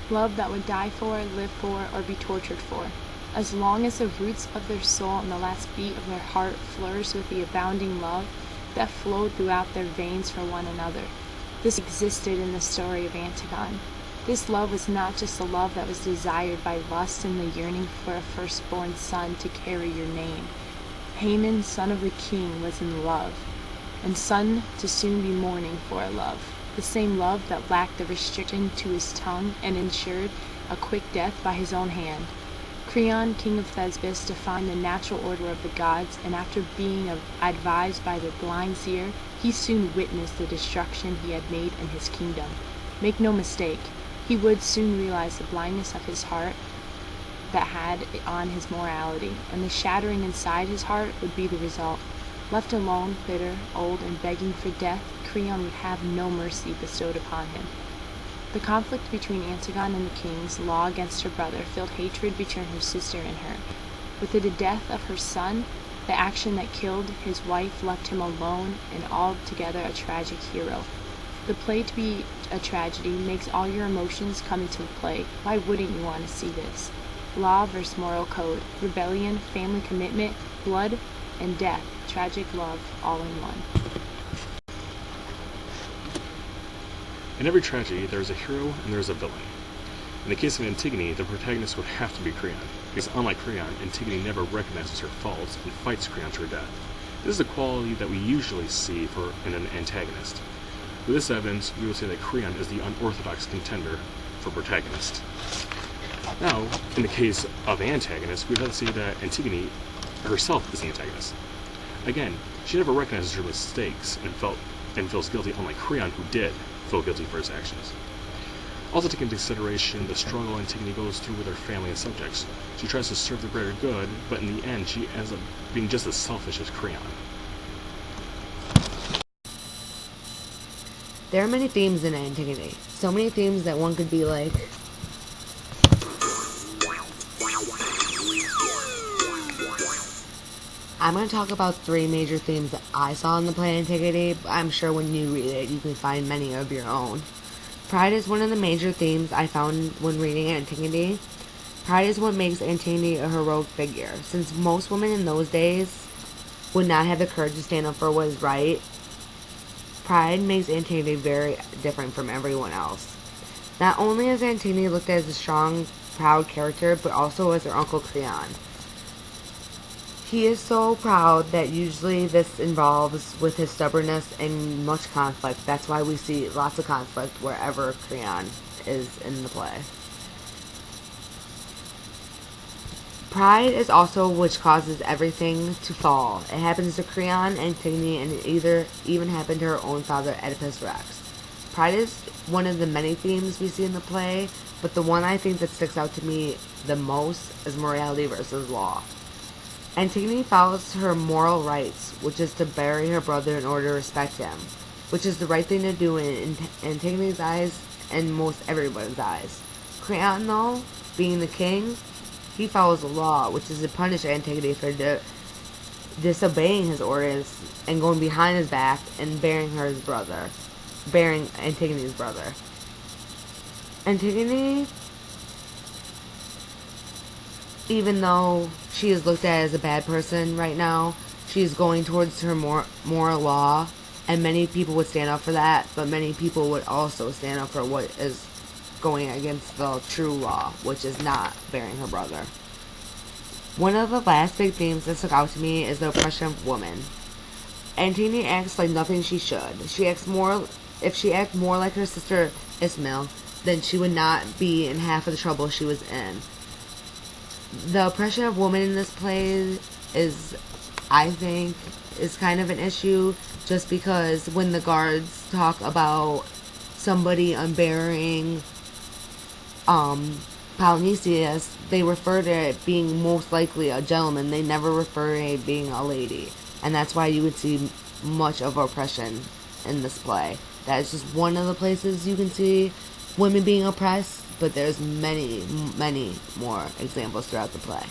love that would die for, live for, or be tortured for. As long as the roots of their soul and the last beat of their heart flourished with the abounding love that flowed throughout their veins for one another. This existed in the story of Antigone. This love was not just a love that was desired by lust and the yearning for a firstborn son to carry your name. Haman, son of the king, was in love, and son to soon be mourning for a love. The same love that lacked the restriction to his tongue and ensured a quick death by his own hand. Creon, king of Thesbis, defined the natural order of the gods, and after being advised by the blind seer, he soon witnessed the destruction he had made in his kingdom. Make no mistake, he would soon realize the blindness of his heart that had on his morality, and the shattering inside his heart would be the result. Left alone, bitter, old, and begging for death, Creon would have no mercy bestowed upon him. The conflict between Antigone and the king's law against her brother filled hatred between her sister and her. With the death of her son, the action that killed his wife left him alone and altogether a tragic hero. The play to be a tragedy makes all your emotions come into play. Why wouldn't you want to see this? Law versus moral code, rebellion, family commitment, blood, and death, tragic love, all in one. In every tragedy, there is a hero and there is a villain. In the case of Antigone, the protagonist would have to be Creon, because unlike Creon, Antigone never recognizes her faults and fights Creon to her death. This is a quality that we usually see in an antagonist. With this evidence, we will say that Creon is the unorthodox contender for protagonist. Now, in the case of antagonist, we'd have to say that Antigone herself is the antagonist. Again, she never recognizes her mistakes and feels guilty, unlike Creon, who did feel guilty for his actions. Also take into consideration the struggle Antigone goes through with her family and subjects. She tries to serve the greater good, but in the end she ends up being just as selfish as Creon. There are many themes in Antigone. So many themes that one could be like, I'm going to talk about 3 major themes that I saw in the play Antigone, but I'm sure when you read it, you can find many of your own. Pride is one of the major themes I found when reading Antigone. Pride is what makes Antigone a heroic figure. Since most women in those days would not have the courage to stand up for what is right, pride makes Antigone very different from everyone else. Not only is Antigone looked at as a strong, proud character, but also as her uncle Creon. He is so proud that usually this involves with his stubbornness and much conflict. That's why we see lots of conflict wherever Creon is in the play. Pride is also which causes everything to fall. It happens to Creon, Antigone, and it even happened to her own father, Oedipus Rex. Pride is one of the many themes we see in the play, but the one I think that sticks out to me the most is morality versus law. Antigone follows her moral rights, which is to bury her brother in order to respect him, which is the right thing to do in Antigone's eyes and most everyone's eyes. Creon, though, being the king, he follows the law, which is to punish Antigone for disobeying his orders and going behind his back and burying Antigone's brother. Antigone, even though she is looked at as a bad person right now, she is going towards her moral law, and many people would stand up for that, but many people would also stand up for what is going against the true law, which is not burying her brother. One of the last big themes that stuck out to me is the oppression of women. Antigone acts like nothing she should. If she acted more like her sister Ismene, then she would not be in half of the trouble she was in. The oppression of women in this play I think, is kind of an issue, just because when the guards talk about somebody unburying Polynesius, they refer to it being most likely a gentleman. They never refer to it being a lady. And that's why you would see much of oppression in this play. That is just one of the places you can see women being oppressed, but there's many, many more examples throughout the play.